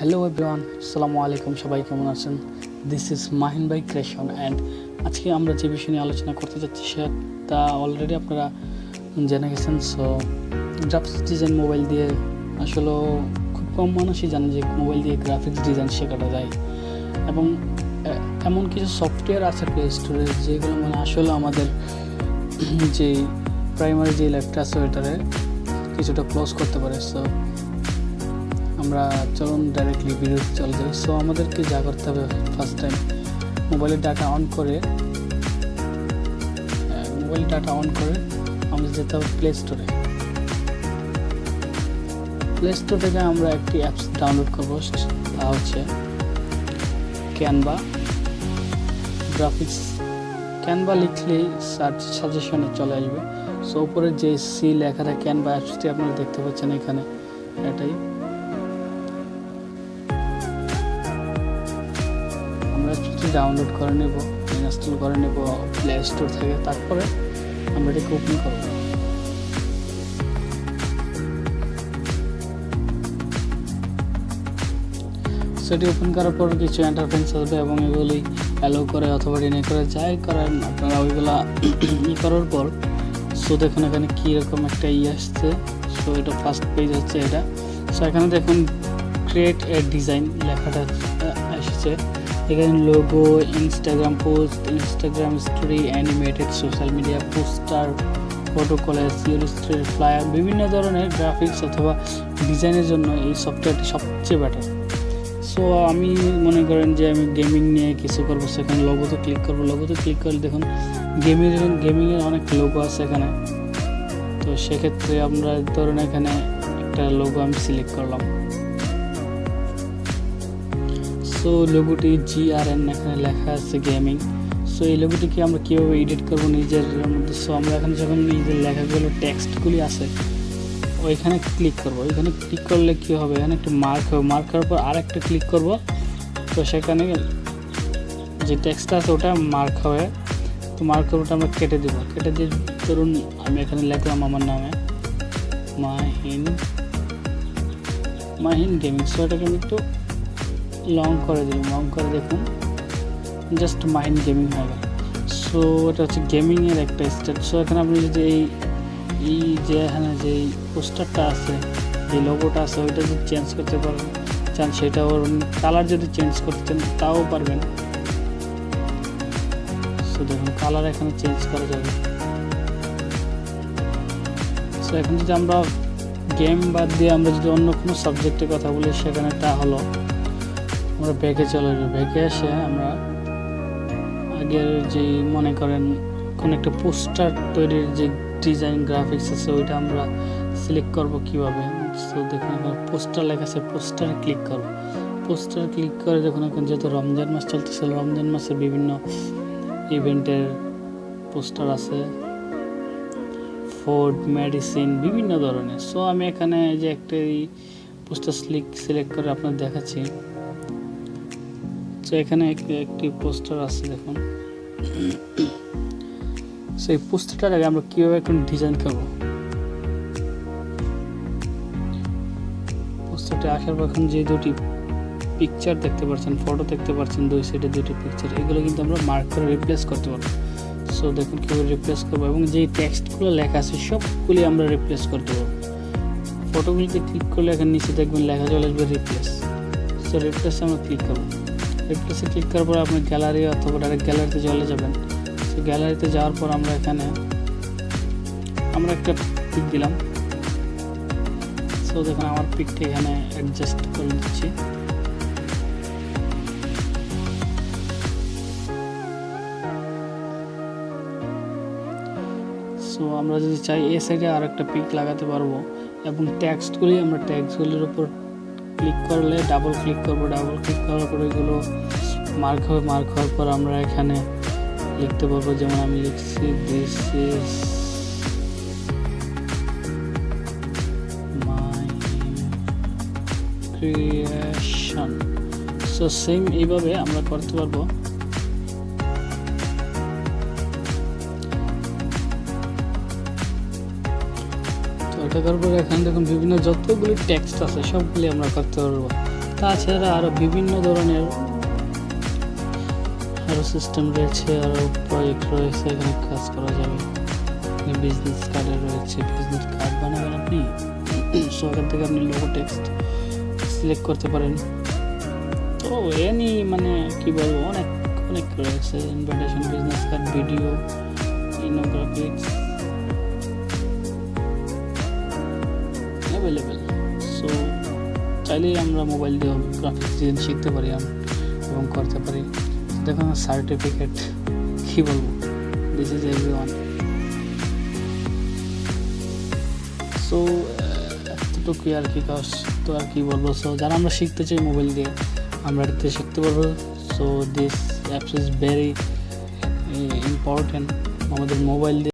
Hello everyone, আসসালামু আলাইকুম। সবাই কেমন আছেন? This is Mahin by creation and আজকে আমরা যে বিষয় নিয়ে আলোচনা করতে যাচ্ছি সেটা অলরেডি আপনারা জেনে গেছেন। সো গ্রাফিক্স ডিজাইন মোবাইল দিয়ে আসলে খুব কম মানুষই জানে যে মোবাইল দিয়ে গ্রাফিক্স ডিজাইন শেখাটা যায়, এবং এমন কিছু সফটওয়্যার আছে প্লে স্টোরে যেগুলো আসলে আমাদের যে প্রাইমারি যে লাইফটা আছে ওইটারে কিছুটা ক্লোজ করতে পারে। সো আমরা চলুন ডাইরেক্টলি ভিডিওতে চলে যাই। সো আমাদেরকে যা করতে হবে, ফার্স্ট টাইম মোবাইলের ডাটা অন করে আমাদের যেতে হবে প্লে স্টোরে। প্লে স্টোর থেকে আমরা একটি অ্যাপস ডাউনলোড করবো, তা হচ্ছে ক্যানভা গ্রাফিক্স। ক্যানভা লিখলেই সার্চ সাজেশনে চলে আসবে। সো উপরে যে সি লেখাটা ক্যানভা অ্যাপসটি আপনারা দেখতে পাচ্ছেন এখানে, এটাই আমরা ডাউনলোড করে নেব, ইনস্টল করে নেব প্লে স্টোর থেকে। তারপরে আমরা এটাকে ওপেন করব। সেটি ওপেন করার পর কিছু ইন্টারফেস আসবে এবং এগুলি অ্যালো করে অথবা ডিনাই করে যাই করেন আপনারা ওইগুলা করার পর। সো দেখুন এখানে কীরকম একটা আসছে। সো এটা ফার্স্ট পেজ হচ্ছে এটা। সো এখানে দেখুন ক্রিয়েট এ ডিজাইন লেখাটা এসেছে। এখানে logo, Instagram post, Instagram story, animated social media, poster, photo college, Illustrator, flyer, বিভিন্ন ধরনের গ্রাফিক্স অথবা ডিজাইনের জন্য এই সফটওয়্যারটি সবচেয়ে বেটার। সো আমি মনে করেন যে আমি গেমিং নিয়ে কিছু করবো, সেখানে লোগোতে ক্লিক করবো। লোগোতে ক্লিক করলে দেখুন গেমিংয়ের অনেক লোগো আছে এখানে। তো সেক্ষেত্রে আমরা ধরুন এখানে একটা লোগো আমি সিলেক্ট করলাম। সো লোগোটি GRN এখানে লেখা আছে গেমিং। সো এই লোগোটিকে আমরা কীভাবে এডিট করবো নিজের মধ্যে। সো আমরা এখানে যখন নিজের লেখাগুলো টেক্সটগুলি আছে ওইখানে ক্লিক করবো। ওইখানে ক্লিক করলে কী হবে, এখানে একটা মার্ক হবে। মার্ক করার পর আরেকটা ক্লিক করবো। তো সেখানে যে টেক্সটটা আছে ওটা মার্ক হবে। তো মার্ক করবোটা আমরা কেটে দেবো। কেটে দিয়ে ধরুন আমি এখানে লিখলাম আমার নামে মাহিন গেমিং। সো এটাকে আমি একটু লং করে দিলাম। লং করে দেখুন জাস্ট মাহিন গেমিং হয়ে গেল। সো এটা হচ্ছে গেমিংয়ের একটা স্টেপ। সো এখানে আপনি যদি এই যে এখানে যে পোস্টারটা আছে, যে লোগোটা আছে ওইটা যদি চেঞ্জ করতে চান সেটা, ওর কালার যদি চেঞ্জ করতে চান তাও পারবেন। সো দেখুন কালার এখানে চেঞ্জ করা যাবে। সো এখন যদি আমরা গেম বাদ দিয়ে আমরা যদি অন্য কোনো সাবজেক্টের কথা বলি, সেখানে তা হলো আমরা ব্যাকে চলে যাবো। ব্যাকে এসে আমরা আগের যে মনে করেন কোনো একটা পোস্টার তৈরির যে ডিজাইন গ্রাফিক্স আছে ওইটা আমরা সিলেক্ট করব কীভাবে। সো দেখুন এখানে পোস্টার লেখা আছে, পোস্টারে ক্লিক করব। পোস্টার ক্লিক করে দেখুন এখন যেহেতু রমজান মাস চলতেছে, রমজান মাসের বিভিন্ন ইভেন্টের পোস্টার আছে, ফুড, মেডিসিন, বিভিন্ন ধরনের। সো আমি এখানে যে একটা পোস্টার সিলেক্ট করে আপনার দেখাচ্ছি। তো এখানে একটি পোস্টার আছে দেখুন। সেই পোস্টারটার আগে আমরা কীভাবে এখন ডিজাইন করবো, পোস্টারটা আসার পর এখন যে দুটি পিকচার দেখতে পাচ্ছেন, ফটো দেখতে পাচ্ছেন, দুই সাইডে দুটি পিকচার, এগুলো কিন্তু আমরা মার্ক করে রিপ্লেস করতে পারবো। সো দেখুন কীভাবে রিপ্লেস করবো, এবং যেই টেক্সটগুলো লেখা আছে সবগুলি আমরা রিপ্লেস করতে পারবো। ফটোগুলিতে ক্লিক করলে এখানে নিচে দেখবেন লেখা চলে আসবে রিপ্লেস। সো রিপ্লেসে আমরা ক্লিক করবো। রিপ্লেসে ক্লিক করার পর আপনি গ্যালারি অথবা ডাইরেক্ট গ্যালারিতে চলে যাবেন। তো গ্যালারিতে যাওয়ার পর আমরা একটা পিক দিলাম। সো দেখুন আমার পিকটা এখানে অ্যাডজাস্ট করে দিচ্ছি। সো আমরা যদি চাই এই সাইডে আর একটা পিক লাগাতে পারবো, এবং ট্যাক্সগুলির উপর ক্লিক করলে ডাবল ক্লিক করবো। ডাবল ক্লিক করার পর এগুলো মার্ক হবে। মার্ক হওয়ার পর আমরা এখানে লিখতে পারবো, যেমন আমি লিখছি this is my creation. So same এইভাবে আমরা করতে পারবো। তো এটা করার পর এখানে দেখুন বিভিন্ন যতগুলি টেক্সট আছে সবগুলি আমরা করতে পারবো। তাছাড়া আরও বিভিন্ন ধরনের আরও সিস্টেম রয়েছে, আরও প্রজেক্ট রয়েছে, এখানে কাজ করা যাবে। বিজনেস কার্ডের রয়েছে, বিজনেস কার্ড বানাবেন আপনি, সো এখান থেকে আপনি লোগো টেক্সট সিলেক্ট করতে পারেন। তো এনি মানে কি বলবো, অনেক অনেক রয়েছে, invitation, business card, video, graphics available. So চাইলেই আমরা মোবাইল দিয়ে গ্রাফিক্স ডিজাইন শিখতে পারি এবং করতে পারি। দেখুন সার্টিফিকেট, কি বলবো, দিস ইজ এভরিওয়ান। সো এতটুকুই আর কি কাজ, তো আর কি বলবো। সো যারা আমরা শিখতে চাই মোবাইল দিয়ে, আমরা এটাতে শিখতে পারবো। So this apps is very important আমাদের মোবাইল দিয়ে।